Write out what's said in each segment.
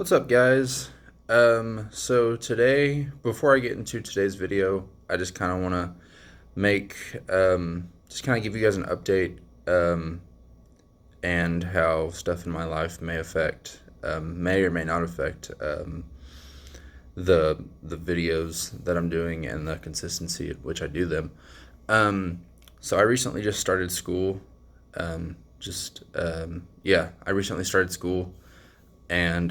What's up, guys? So today, before I get into today's video, I just kind of want to make, just kind of give you guys an update, and how stuff in my life may or may not affect, the videos that I'm doing and the consistency at which I do them. So I recently just started school. Yeah, I recently started school, and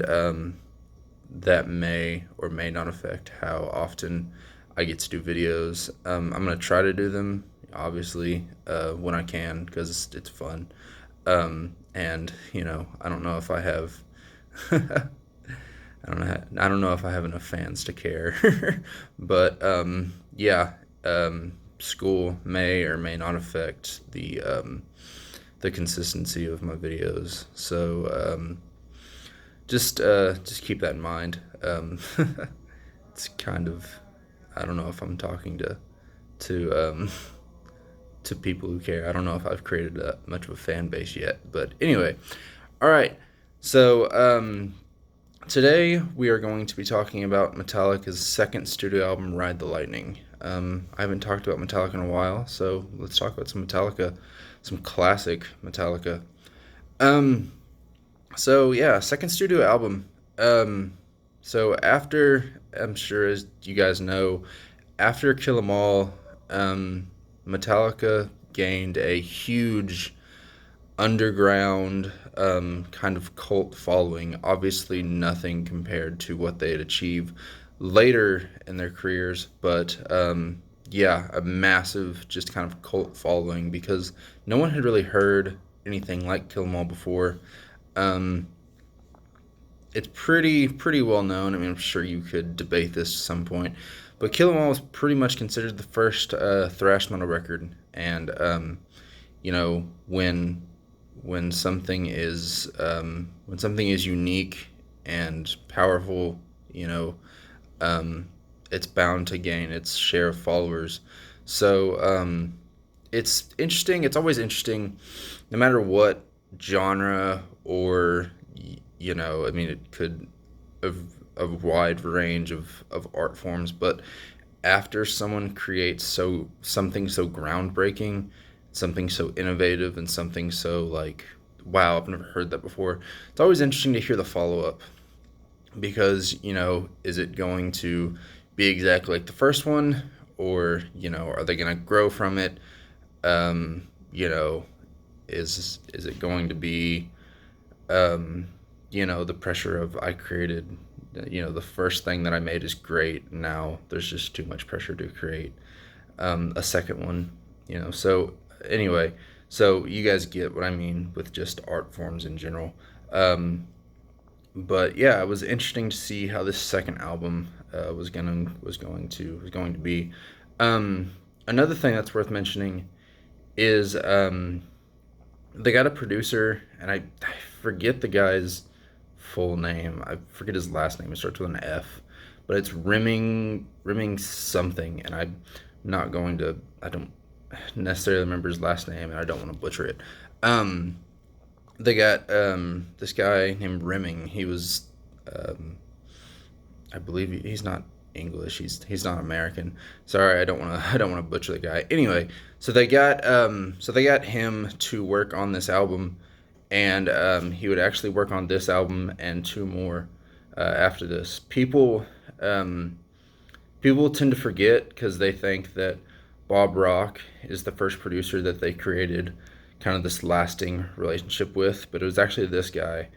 that may or may not affect how often I get to do videos. I'm gonna try to do them, obviously, when I can, because it's fun. And I don't know if I have, I don't know if I have enough fans to care, but yeah, school may or may not affect the consistency of my videos. So just keep that in mind. It's kind of, I don't know if I'm talking to to people who care. I don't know if I've created much of a fan base yet, but anyway, all right. So today we are going to be talking about Metallica's second studio album, Ride the Lightning. I haven't talked about Metallica in a while, so let's talk about some Metallica, some classic Metallica. Um, so yeah, second studio album. So after, I'm sure as you guys know, after Kill 'Em All, Metallica gained a huge underground, kind of cult following. Obviously, nothing compared to what they had achieved later in their careers, but yeah, a massive, just kind of cult following because no one had really heard anything like Kill 'Em All before. Um, it's pretty well known. I mean, I'm sure you could debate this at some point, but Kill 'Em All is pretty much considered the first thrash metal record. And when something is unique and powerful, you know, um, it's bound to gain its share of followers. So it's interesting. It's always interesting, no matter what genre or I mean, it could a wide range of art forms, but after someone creates something so groundbreaking, something so innovative, and something so like, wow, I've never heard that before. It's always interesting to hear the follow up because is it going to be exactly like the first one, or are they going to grow from it? Um, you know, is it going to be um, the pressure of I created, the first thing that I made is great. Now there's just too much pressure to create a second one, So anyway, so you guys get what I mean with just art forms in general. But yeah, it was interesting to see how this second album was going to be. Another thing that's worth mentioning is they got a producer, and I forget the guy's full name. I forget his last name. It starts with an F, but it's Rimming something, and I don't necessarily remember his last name, and I don't want to butcher it. Um, they got this guy named Rimming. He was, um, I believe he's not English. He's not American. Sorry, I don't want to I don't want to butcher the guy. Anyway, so they got him to work on this album, and he would actually work on this album and two more after this. People tend to forget because they think that Bob Rock is the first producer that they created kind of this lasting relationship with, but it was actually this guy.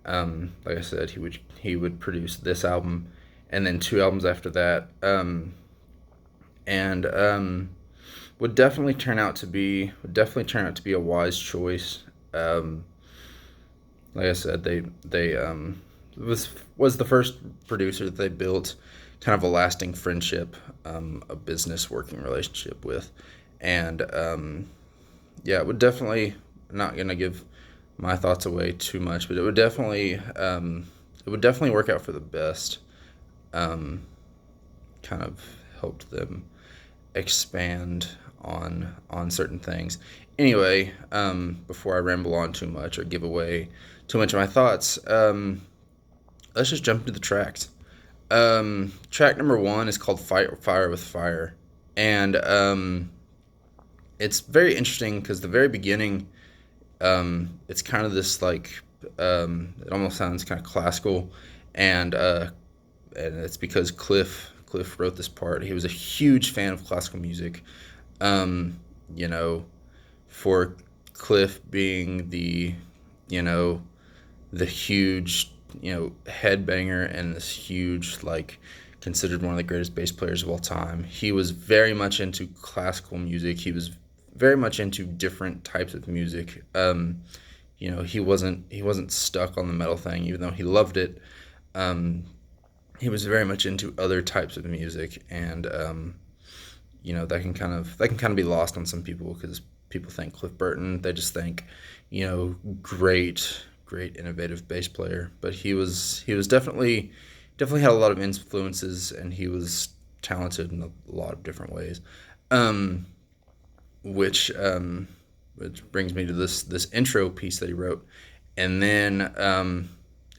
Like I said, he would produce this album and then two albums after that, and would definitely turn out to be a wise choice. Um, like I said, they was the first producer that they built kind of a lasting friendship, a business working relationship with, and yeah, it would definitely, not gonna give my thoughts away too much, but it would definitely work out for the best. Um, Kind of helped them expand on certain things. Anyway, before I ramble on too much or give away too much of my thoughts, let's just jump into the tracks. Track number one is called "Fight Fire with Fire," and it's very interesting because the very beginning, it's kind of this like, it almost sounds kind of classical, and it's because Cliff wrote this part. He was a huge fan of classical music. Um, you know, for Cliff being you know, the huge, headbanger and this huge, like, considered one of the greatest bass players of all time. He was very much into classical music. He was very much into different types of music. He wasn't stuck on the metal thing, even though he loved it. Um, he was very much into other types of music, and that can kind of be lost on some people because people think Cliff Burton, they just think, great innovative bass player, but he was definitely had a lot of influences, and he was talented in a lot of different ways. Um, which brings me to this intro piece that he wrote, and then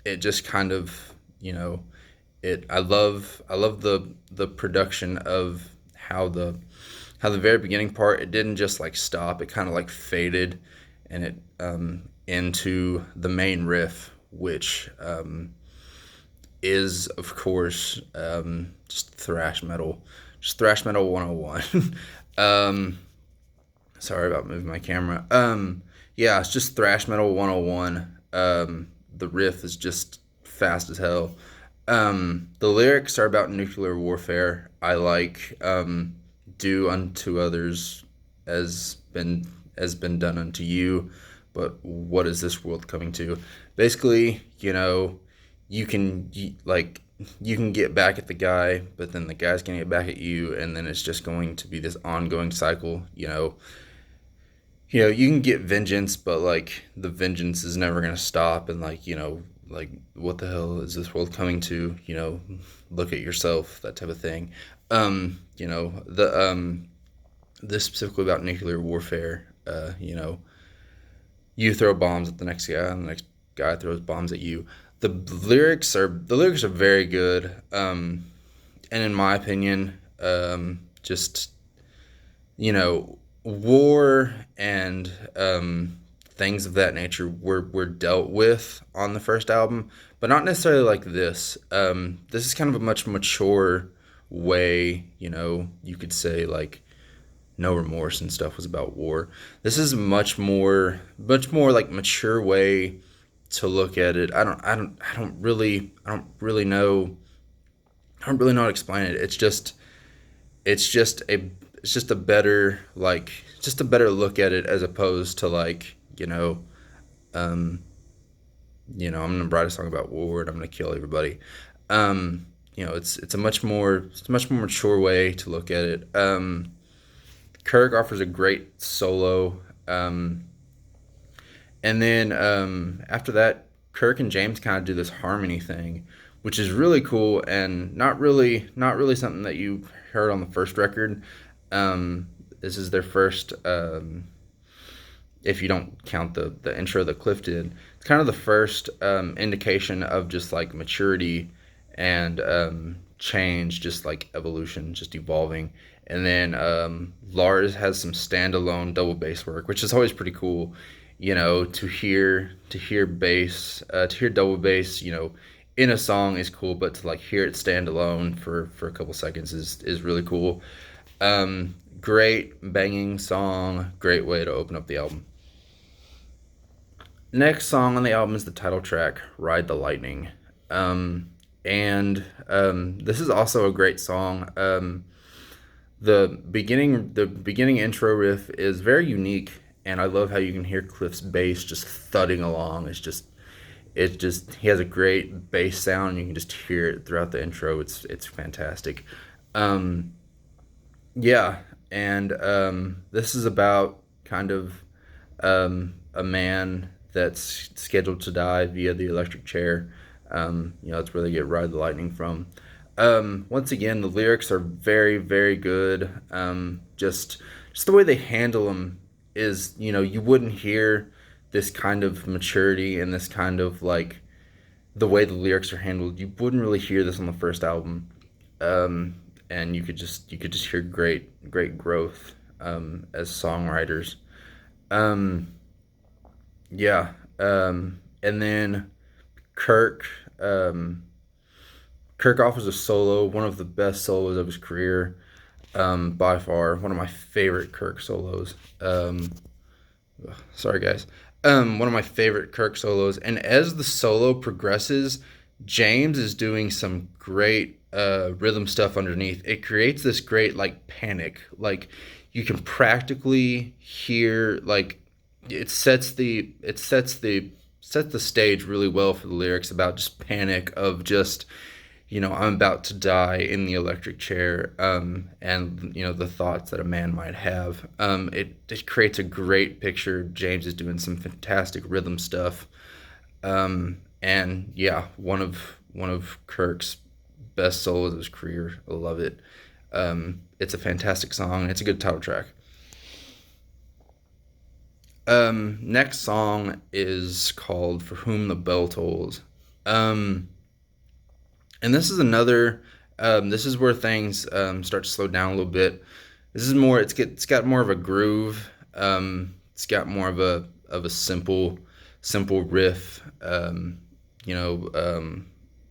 it just kind of, I love the production of how the very beginning part, it didn't just like stop, it kind of like faded, and it into the main riff, which is of course just thrash metal 101. um, Sorry about moving my camera. Yeah, it's just thrash metal 101. The riff is just fast as hell. The lyrics are about nuclear warfare. I like, do unto others as been done unto you, but what is this world coming to? Basically, you can get back at the guy, but then the guy's gonna get back at you, and then it's just going to be this ongoing cycle. You can get vengeance, but like the vengeance is never gonna stop, and like what the hell is this world coming to? Look at yourself, that type of thing. The this specifically about nuclear warfare. You throw bombs at the next guy, and the next guy throws bombs at you. The lyrics are very good, and in my opinion, just war and things of that nature were dealt with on the first album, but not necessarily like this. This is kind of a much mature way, you could say, like, No Remorse and stuff was about war. This is much more like mature way to look at it. I don't really know how to explain it. It's just a it's just a better like just a better look at it, as opposed to like, um I'm gonna write a song about war and I'm gonna kill everybody. It's a much more mature way to look at it. Kirk offers a great solo. And then after that, Kirk and James kind of do this harmony thing, which is really cool, and not really something that you heard on the first record. This is their first, if you don't count the intro that Cliff did. It's kind of the first indication of just like maturity and change, just like evolution, just evolving. And then Lars has some standalone double bass work, which is always pretty cool. To hear bass, to hear double bass, in a song is cool, but to like hear it stand alone for a couple seconds is really cool. Great banging song, great way to open up the album. Next song on the album is the title track, "Ride the Lightning," and this is also a great song. The beginning intro riff is very unique, and I love how you can hear Cliff's bass just thudding along. It's just he has a great bass sound, and you can just hear it throughout the intro. It's fantastic. Um, yeah, and this is about kind of a man that's scheduled to die via the electric chair. That's where they get "Ride the Lightning" from. Once again, the lyrics are very, very good. Just the way they handle them is, you wouldn't hear this kind of maturity and this kind of like the way the lyrics are handled, you wouldn't really hear this on the first album. um, and you could just hear great growth as songwriters. Um, yeah, and then Kirk um, Kirk offers a solo, one of the best solos of his career, by far. One of my favorite Kirk solos. Sorry, guys. One of my favorite Kirk solos. And as the solo progresses, James is doing some great rhythm stuff underneath. It creates this great like panic. Like you can practically hear like it sets the stage really well for the lyrics about just panic of just I'm about to die in the electric chair, and the thoughts that a man might have. It creates a great picture. James is doing some fantastic rhythm stuff, and yeah, one of Kirk's best solos of his career. I love it. It's a fantastic song. It's a good title track. Next song is called "For Whom the Bell Tolls." Um, and this is another. This is where things start to slow down a little bit. This is more. It's got more of a groove. It's got more of a simple riff.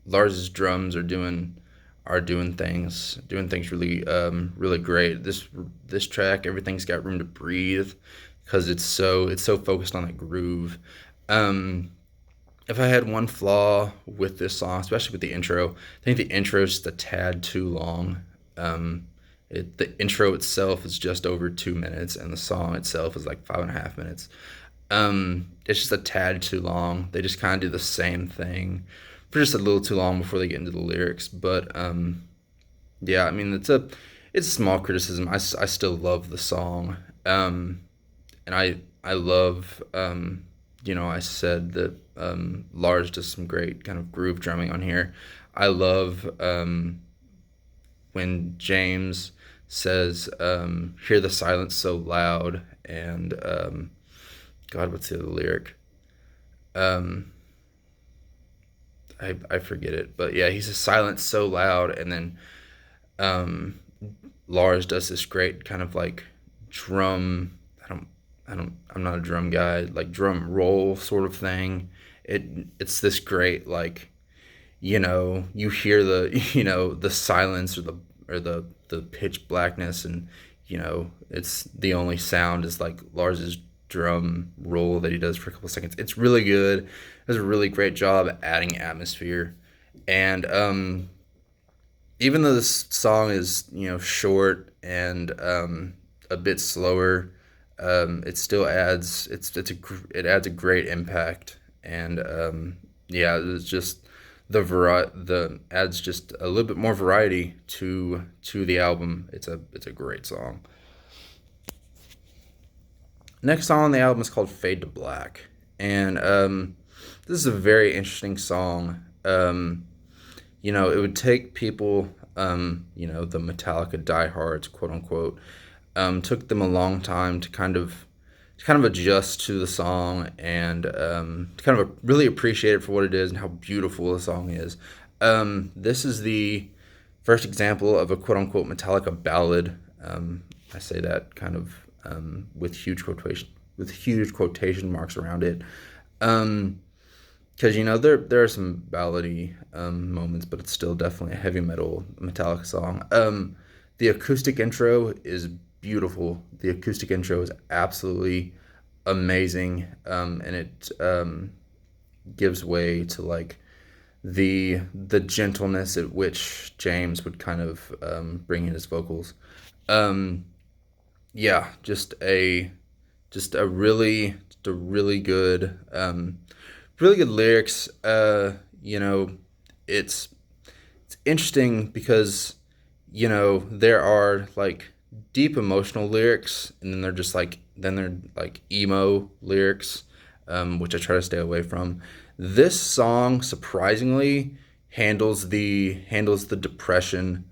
Lars's drums are doing things really great. This track, everything's got room to breathe because it's so focused on that groove. Um, if I had one flaw with this song, especially with the intro, I think the intro is just a tad too long. Um, the intro itself is just over 2 minutes, and the song itself is like 5.5 minutes. It's just a tad too long. They just kind of do the same thing for just a little too long before they get into the lyrics. But yeah, I mean it's a small criticism. I still love the song, and I love I said that Lars does some great kind of groove drumming on here. I love when James says, "Hear the silence so loud," and God, what's the other lyric? Um, I forget it, but yeah, he says silence so loud, and then um, Lars does this great kind of like drum. I'm not a drum guy, like drum roll sort of thing. It's this great like you hear the the silence or the pitch blackness, and it's the only sound is like Lars's drum roll that he does for a couple of seconds. It's really good. Does a really great job at adding atmosphere, and even though this song is short and a bit slower, it still it adds a great impact, and yeah, it's just the adds just a little bit more variety to the album. It's a great song. Next song on the album is called "Fade to Black," and this is a very interesting song. It would take people, the Metallica diehards, quote unquote, took them a long time to kind of adjust to the song and to kind of really appreciate it for what it is and how beautiful the song is. This is the first example of a quote unquote Metallica ballad. I say that kind of with huge quotation marks around it. Because there are some ballady moments, but it's still definitely a heavy metal Metallica song. The acoustic intro is beautiful. The acoustic intro is absolutely amazing, and it gives way to like the gentleness at which James would kind of bring in his vocals. Um, yeah, just a really good lyrics. It's it's interesting because there are like deep emotional lyrics, and then they're like emo lyrics, which I try to stay away from. This song surprisingly handles the depression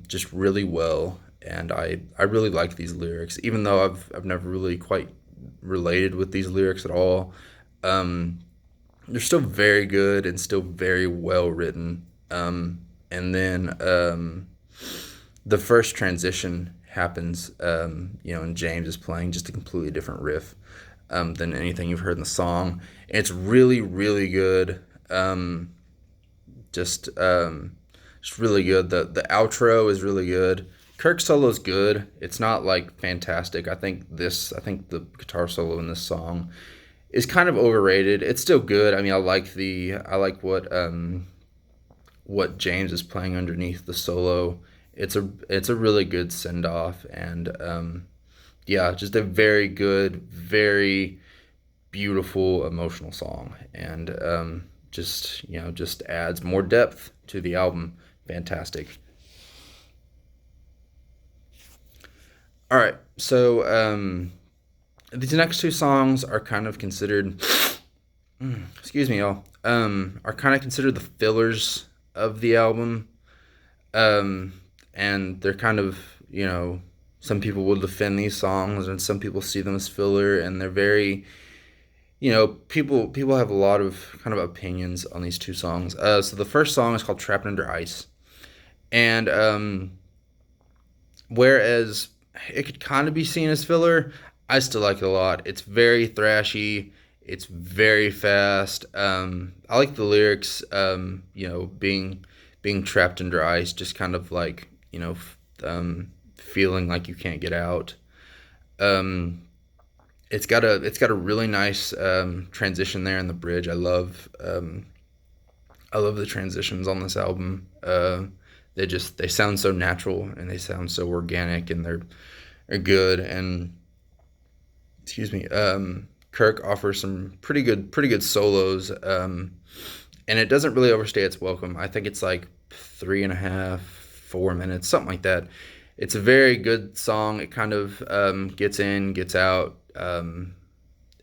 just really well, and I really like these lyrics, even though I've never really quite related with these lyrics at all. Um, they're still very good and still very well written. And then the first transition happens, and James is playing just a completely different riff than anything you've heard in the song. And it's really, really good. Just, just really good. The outro is really good. Kirk's solo is good. It's not like fantastic. I think the guitar solo in this song is kind of overrated. It's still good. I mean, I like what James is playing underneath the solo. It's a really good send off, and yeah, just a very good, very beautiful, emotional song, and just adds more depth to the album. Fantastic. All right, so these next two songs are kind of considered, excuse me, y'all, are kind of considered the fillers of the album. Um, and they're kind of, some people will defend these songs and some people see them as filler, and they're very, people have a lot of kind of opinions on these two songs. So the first song is called Trapped Under Ice. And whereas it could kind of be seen as filler, I still like it a lot. It's very thrashy. It's very fast. I like the lyrics. Being trapped under ice, just kind of like feeling like you can't get out. Um, it's got a really nice transition there in the bridge. I love the transitions on this album. They sound so natural and they sound so organic, and they're good. And excuse me, Kirk offers some pretty good solos, and it doesn't really overstay its welcome. I think it's like 3.5, 4 minutes, something like that. It's a very good song. It kind of gets in, gets out, and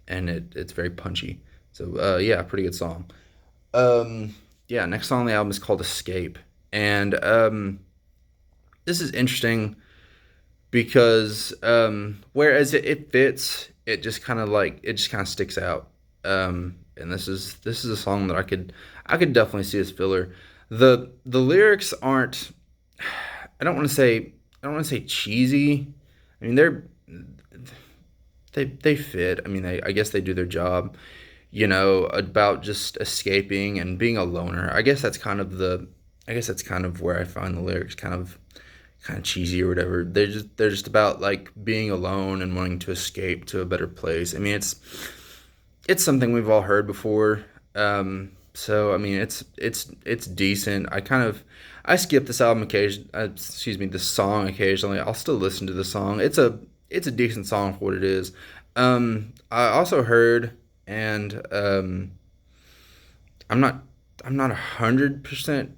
it's very punchy. So yeah, pretty good song. Yeah, next song on the album is called Escape, and this is interesting because whereas it fits, it just kind of sticks out. And this is a song that I could definitely see as filler. The lyrics aren't, I don't want to say cheesy. I mean they fit. I mean I guess they do their job. About just escaping and being a loner. I guess that's kind of where I find the lyrics kind of cheesy or whatever. They're just about like being alone and wanting to escape to a better place. I mean, it's something we've all heard before. So I mean, it's decent. I skip this album occasion. Excuse me, this song occasionally. I'll still listen to the song. It's a decent song for what it is. I also heard, and I'm not I'm not 100%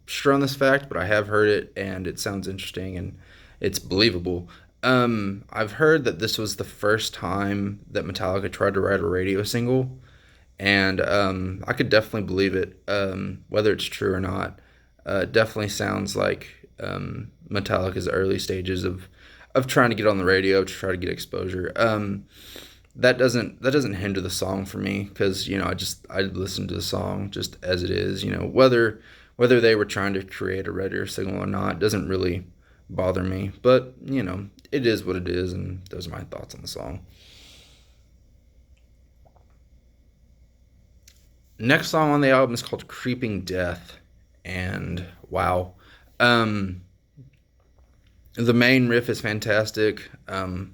sure on this fact, but I have heard it, and it sounds interesting and it's believable. I've heard that this was the first time that Metallica tried to write a radio single, and I could definitely believe it, whether it's true or not. It definitely sounds like Metallica's early stages of trying to get on the radio to try to get exposure. That doesn't hinder the song for me because I listen to the song just as it is. Whether they were trying to create a radio signal or not doesn't really bother me. But it is what it is, and those are my thoughts on the song. Next song on the album is called "Creeping Death," and wow, um, the main riff is fantastic. I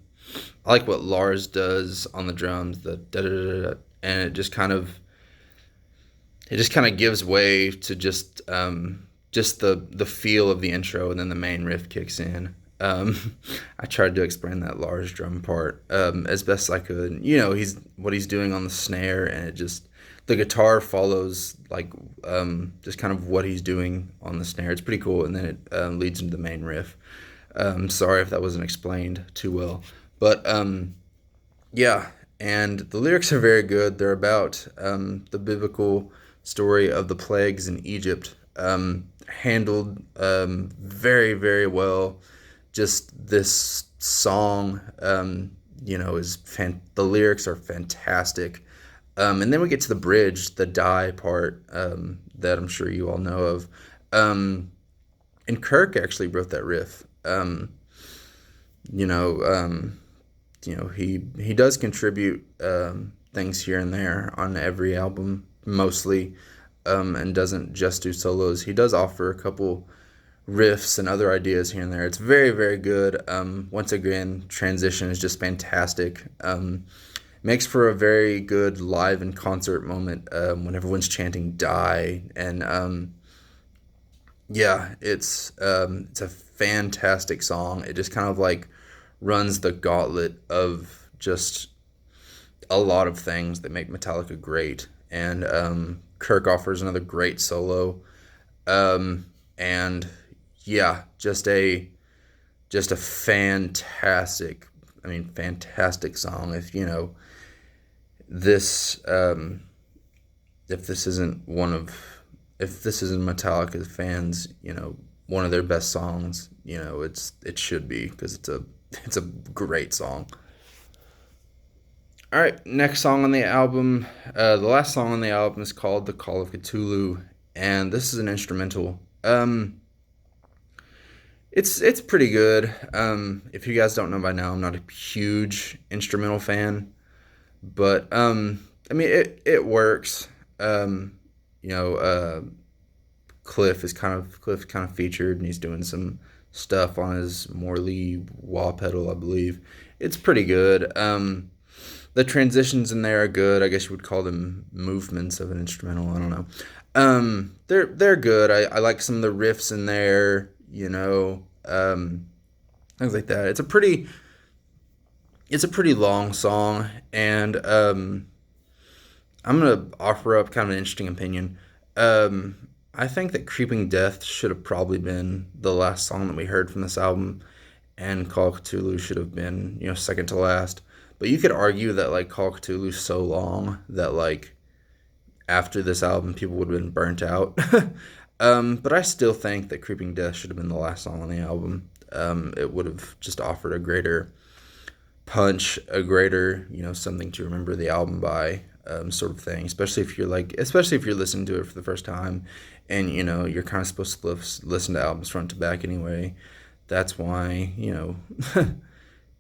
like what Lars does on the drums, the da da da da, and it just kind of gives way to just the feel of the intro, and then the main riff kicks in. I tried to explain that Lars drum part as best I could. He's what he's doing on the snare, and it just the guitar follows like just kind of what he's doing on the snare. It's pretty cool, and then it leads into the main riff. Sorry if that wasn't explained too well, but yeah, and the lyrics are very good. They're about the biblical story of the plagues in Egypt, handled very, very well. Just this song, the lyrics are fantastic. And then we get to the bridge, the die part, that I'm sure you all know of. Um, and Kirk actually wrote that riff. You know, he does contribute things here and there on every album, mostly, and doesn't just do solos. He does offer a couple riffs and other ideas here and there. It's very, very good. Once again, transition is just fantastic. Makes for a very good live and concert moment when everyone's chanting "Die," and yeah, it's a fantastic song. It just kind of like runs the gauntlet of just a lot of things that make Metallica great, and Kirk offers another great solo, and yeah, just a fantastic, I mean, fantastic song. This, if this isn't one of, if this isn't Metallica fans, one of their best songs, it should be because it's a great song. All right, next song on the album, the last song on the album is called "The Call of Cthulhu," and this is an instrumental. It's pretty good. If you guys don't know by now, I'm not a huge instrumental fan, but I mean it works. You know, Cliff kind of featured, and he's doing some stuff on his Morley wah pedal, I believe. It's pretty good. The transitions in there are good. I guess you would call them movements of an instrumental. I don't know. They're good. I like some of the riffs in there. Things like that. It's a pretty long song, and I'm gonna offer up kind of an interesting opinion. I think that "Creeping Death" should have probably been the last song that we heard from this album, and "Call of Cthulhu" should have been, second to last. But you could argue that like "Call of Cthulhu's" so long that like after this album people would have been burnt out. But I still think that "Creeping Death" should have been the last song on the album. It would have just offered a greater punch, a greater, something to remember the album by, sort of thing. Especially if you're listening to it for the first time, and you're kind of supposed to listen to albums front to back anyway. That's why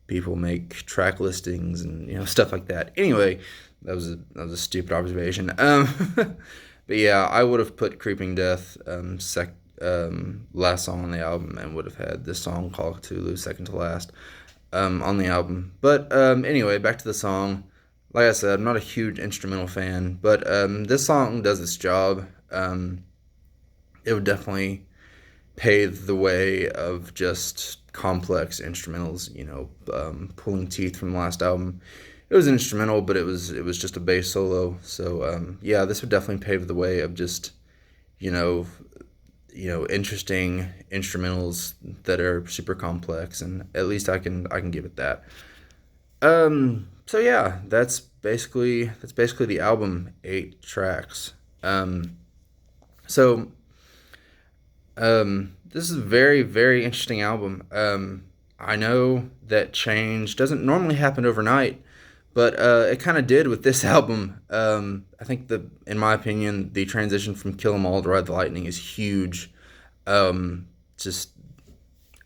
people make track listings and stuff like that. Anyway, that was a stupid observation. But yeah, I would have put "Creeping Death" last song on the album, and would have had this song called "Cthulhu" second to last on the album. But anyway, back to the song. Like I said, I'm not a huge instrumental fan, but this song does its job. It would definitely pave the way of just complex instrumentals. Pulling Teeth from the last album. It was an instrumental, but it was just a bass solo. So yeah, this would definitely pave the way of just you know interesting instrumentals that are super complex, and at least I can give it that. So yeah, that's basically the album, 8 tracks. So this is a very, very interesting album. I know that change doesn't normally happen overnight, but it kind of did with this album. I think in my opinion, the transition from "Kill 'Em All" to "Ride the Lightning" is huge. Just,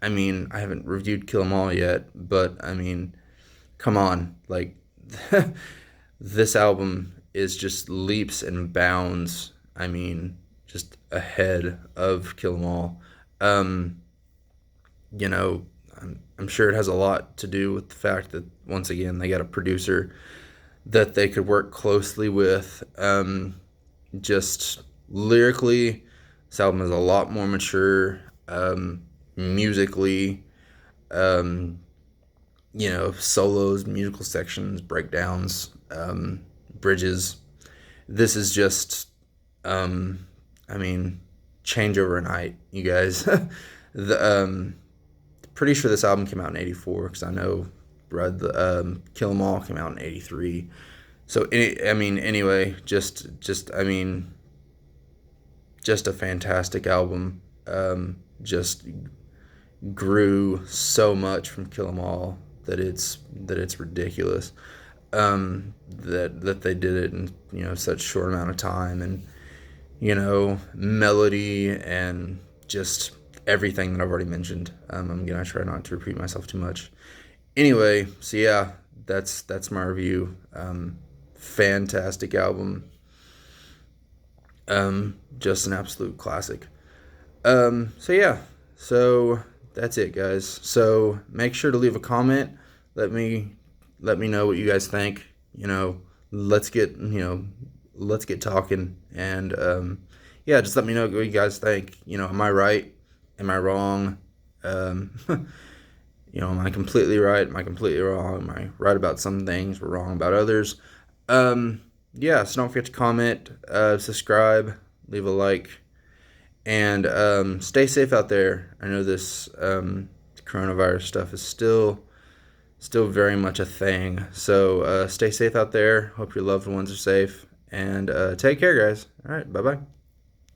I mean, I haven't reviewed "Kill 'Em All" yet, but I mean, come on, like this album is just leaps and bounds. I mean, just ahead of "Kill 'Em All." Um, you know, I'm sure it has a lot to do with the fact that once again they got a producer that they could work closely with. Just lyrically, this album is a lot more mature. Musically, um, solos, musical sections, breakdowns, bridges. This is just, I mean, change overnight, you guys. the Pretty sure this album came out in '84 because I know Kill 'Em All came out in '83. So I mean, anyway, I mean, just a fantastic album. Just grew so much from "Kill 'Em All that it's ridiculous. that they did it in, such short amount of time, and melody and just everything that I've already mentioned. I'm gonna try not to repeat myself too much. Anyway, so yeah, that's my review. Fantastic album. Just an absolute classic. So yeah, so that's it, guys. So make sure to leave a comment. Let me let me know what you guys think. Let's get let's get talking, and yeah, just let me know what you guys think. Am I right? Am I wrong? Um, am I completely right? Am I completely wrong? Am I right about some things? We're wrong about others. Yeah, so don't forget to comment, subscribe, leave a like, and stay safe out there. I know this coronavirus stuff is still very much a thing. So stay safe out there. Hope your loved ones are safe, and take care, guys. All right, bye bye.